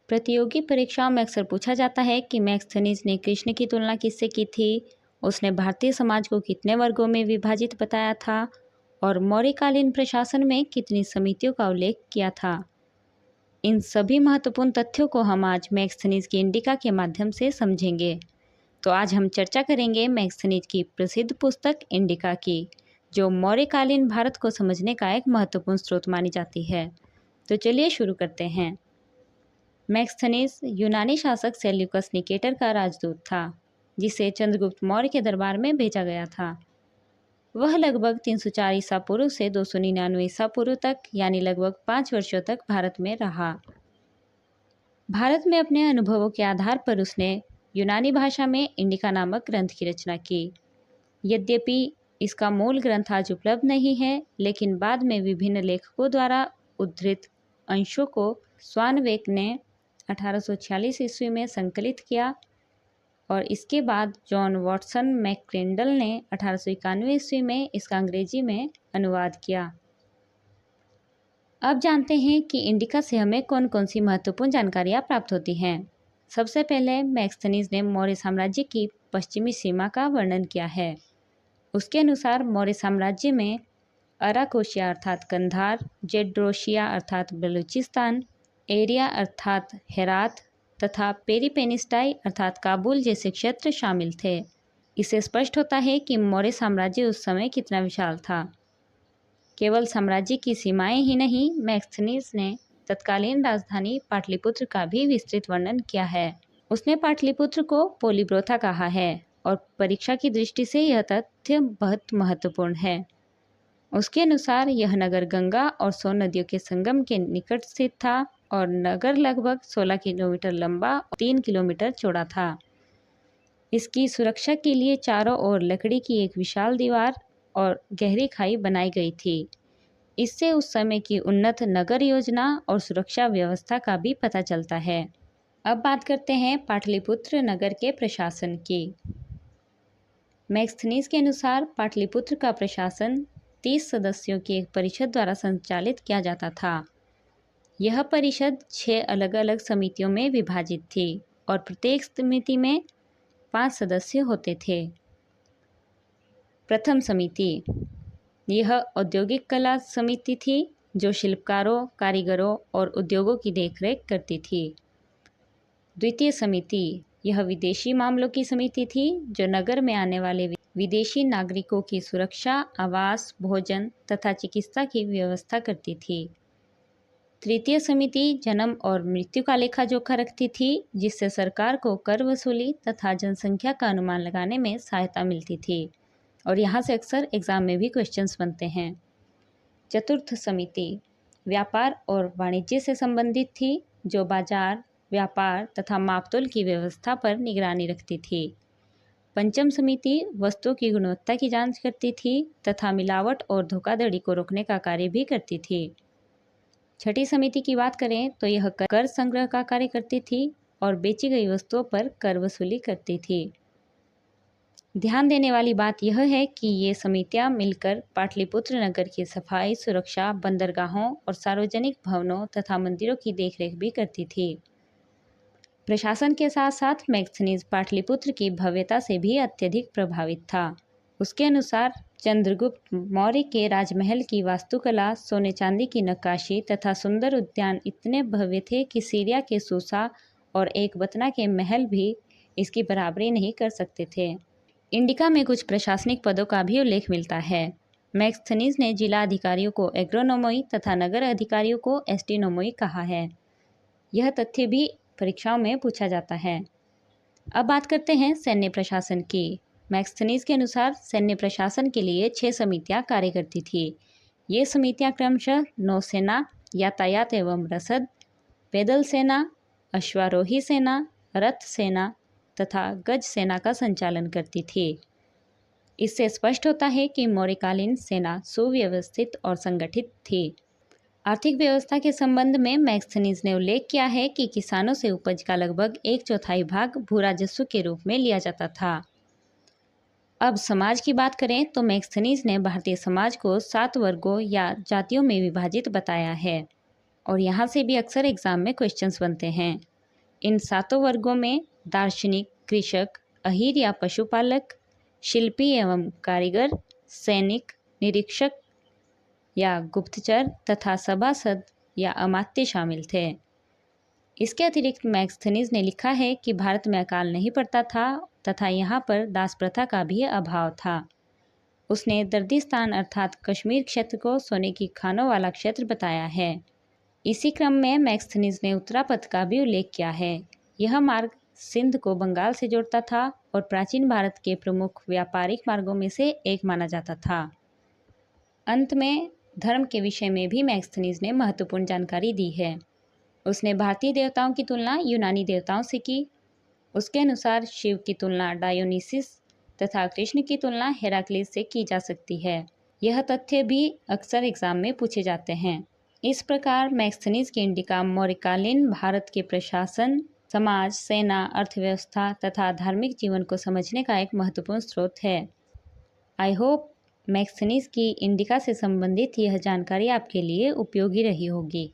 प्रतियोगी परीक्षाओं में अक्सर पूछा जाता है कि मैक्सथनीज ने कृष्ण की तुलना किससे की थी, उसने भारतीय समाज को कितने वर्गों में विभाजित बताया था और मौर्यकालीन प्रशासन में कितनी समितियों का उल्लेख किया था। इन सभी महत्वपूर्ण तथ्यों को हम आज मैक्सथनीज की इंडिका के माध्यम से समझेंगे। तो आज हम चर्चा करेंगे मैक्सथनीज की प्रसिद्ध पुस्तक इंडिका की, जो मौर्यकालीन भारत को समझने का एक महत्वपूर्ण स्रोत मानी जाती है। तो चलिए शुरू करते हैं। मैक्सथनीज यूनानी शासक सेल्यूकस निकेटर का राजदूत था, जिसे चंद्रगुप्त मौर्य के दरबार में भेजा गया था। वह लगभग 304 ईसा पूर्व से 299 ईसा पूर्व तक, यानी लगभग 5 वर्षों तक भारत में रहा। भारत में अपने अनुभवों के आधार पर उसने यूनानी भाषा में इंडिका नामक ग्रंथ की रचना की। यद्यपि इसका मूल ग्रंथ आज उपलब्ध नहीं है, लेकिन बाद में विभिन्न लेखकों द्वारा उद्धृत अंशों को स्वानवेक ने 1846 ईस्वी में संकलित किया और इसके बाद जॉन वॉटसन मैक्क्लेंडल ने 1891 ईस्वी में इसका अंग्रेजी में अनुवाद किया। अब जानते हैं कि इंडिका से हमें कौन कौन सी महत्वपूर्ण जानकारियाँ प्राप्त होती हैं। सबसे पहले मैक्सथनीज ने मौर्य साम्राज्य की पश्चिमी सीमा का वर्णन किया है। उसके अनुसार मौर्य साम्राज्य में अराकोशिया अर्थात कंधार, जेड्रोशिया अर्थात बलूचिस्तान, एरिया अर्थात हेरात तथा पेरिपेनिस्टाई अर्थात काबुल जैसे क्षेत्र शामिल थे। इससे स्पष्ट होता है कि मौर्य साम्राज्य उस समय कितना विशाल था। केवल साम्राज्य की सीमाएं ही नहीं, मैक्सथनीज ने तत्कालीन राजधानी पाटलिपुत्र का भी विस्तृत वर्णन किया है। उसने पाटलिपुत्र को पोलिब्रोथा कहा है और परीक्षा की दृष्टि से यह तथ्य बहुत महत्वपूर्ण है। उसके अनुसार यह नगर गंगा और सोन नदियों के संगम के निकट स्थित था और नगर लगभग 16 किलोमीटर लंबा और 3 किलोमीटर चौड़ा था। इसकी सुरक्षा के लिए चारों ओर लकड़ी की एक विशाल दीवार और गहरी खाई बनाई गई थी। इससे उस समय की उन्नत नगर योजना और सुरक्षा व्यवस्था का भी पता चलता है। अब बात करते हैं पाटलिपुत्र नगर के प्रशासन की। मैक्सथनीज के अनुसार पाटलिपुत्र का प्रशासन 30 सदस्यों की एक परिषद द्वारा संचालित किया जाता था। यह परिषद 6 अलग अलग समितियों में विभाजित थी और प्रत्येक समिति में 5 सदस्य होते थे। प्रथम समिति, यह औद्योगिक कला समिति थी, जो शिल्पकारों, कारीगरों और उद्योगों की देखरेख करती थी। द्वितीय समिति, यह विदेशी मामलों की समिति थी, जो नगर में आने वाले विदेशी नागरिकों की सुरक्षा, आवास, भोजन तथा चिकित्सा की व्यवस्था करती थी। तृतीय समिति जन्म और मृत्यु का लेखा जोखा रखती थी, जिससे सरकार को कर वसूली तथा जनसंख्या का अनुमान लगाने में सहायता मिलती थी और यहाँ से अक्सर एग्जाम में भी क्वेश्चंस बनते हैं। चतुर्थ समिति व्यापार और वाणिज्य से संबंधित थी, जो बाजार, व्यापार तथा मापतोल की व्यवस्था पर निगरानी रखती थी। पंचम समिति वस्तुओं की गुणवत्ता की जांच करती थी तथा मिलावट और धोखाधड़ी को रोकने का कार्य भी करती थी। छठी समिति की बात करें तो यह कर संग्रह का कार्य करती थी और बेची गई वस्तुओं पर कर वसूली करती थी। ध्यान देने वाली बात यह है कि ये समितियां मिलकर पाटलिपुत्र नगर की सफाई, सुरक्षा, बंदरगाहों और सार्वजनिक भवनों तथा मंदिरों की देखरेख भी करती थी। प्रशासन के साथ साथ मैक्सथनीज पाटलिपुत्र की भव्यता से भी अत्यधिक प्रभावित था। उसके अनुसार चंद्रगुप्त मौर्य के राजमहल की वास्तुकला, सोने चांदी की नक्काशी तथा सुंदर उद्यान इतने भव्य थे कि सीरिया के सूसा और एक बतना के महल भी इसकी बराबरी नहीं कर सकते थे। इंडिका में कुछ प्रशासनिक पदों का भी उल्लेख मिलता है। मैक्सथनीज ने जिला अधिकारियों को एग्रोनोमोई तथा नगर अधिकारियों को एस्टिनोमोई कहा है। यह तथ्य भी परीक्षाओं में पूछा जाता है। अब बात करते हैं सैन्य प्रशासन की। मैक्सथनीज के अनुसार सैन्य प्रशासन के लिए 6 समितियां कार्य करती थी। ये समितियां क्रमशः नौसेना, यातायात एवं रसद, पैदल सेना, अश्वारोही सेना, रथ सेना तथा गज सेना का संचालन करती थी। इससे स्पष्ट होता है कि मौर्यकालीन सेना सुव्यवस्थित और संगठित थी। आर्थिक व्यवस्था के संबंध में मैक्सथनीज ने उल्लेख किया है कि किसानों से उपज का लगभग 1/4 भाग भू राजस्व के रूप में लिया जाता था। अब समाज की बात करें तो मैक्सथनीज ने भारतीय समाज को 7 वर्गों या जातियों में विभाजित बताया है और यहाँ से भी अक्सर एग्जाम में क्वेश्चंस बनते हैं। इन सातों वर्गों में दार्शनिक, कृषक, अहीर या पशुपालक, शिल्पी एवं कारीगर, सैनिक, निरीक्षक या गुप्तचर तथा सभासद या अमात्य शामिल थे। इसके अतिरिक्त मैग्स्थनीज ने लिखा है कि भारत में अकाल नहीं पड़ता था तथा यहाँ पर दास प्रथा का भी अभाव था। उसने दर्दिस्तान अर्थात कश्मीर क्षेत्र को सोने की खानों वाला क्षेत्र बताया है। इसी क्रम में मैग्स्थनीज ने उत्तरापथ का भी उल्लेख किया है। यह मार्ग सिंध को बंगाल से जोड़ता था और प्राचीन भारत के प्रमुख व्यापारिक मार्गों में से एक माना जाता था। अंत में धर्म के विषय में भी मैग्स्थनीज ने महत्वपूर्ण जानकारी दी है। उसने भारतीय देवताओं की तुलना यूनानी देवताओं से की। उसके अनुसार शिव की तुलना डायोनिसिस तथा कृष्ण की तुलना हेराक्लिस से की जा सकती है। यह तथ्य भी अक्सर एग्जाम में पूछे जाते हैं। इस प्रकार मैग्स्थनीज की इंडिका मौर्यकालीन भारत के प्रशासन, समाज, सेना, अर्थव्यवस्था तथा धार्मिक जीवन को समझने का एक महत्वपूर्ण स्रोत है। आई होप मैग्स्थनीज की इंडिका से संबंधित यह जानकारी आपके लिए उपयोगी रही होगी।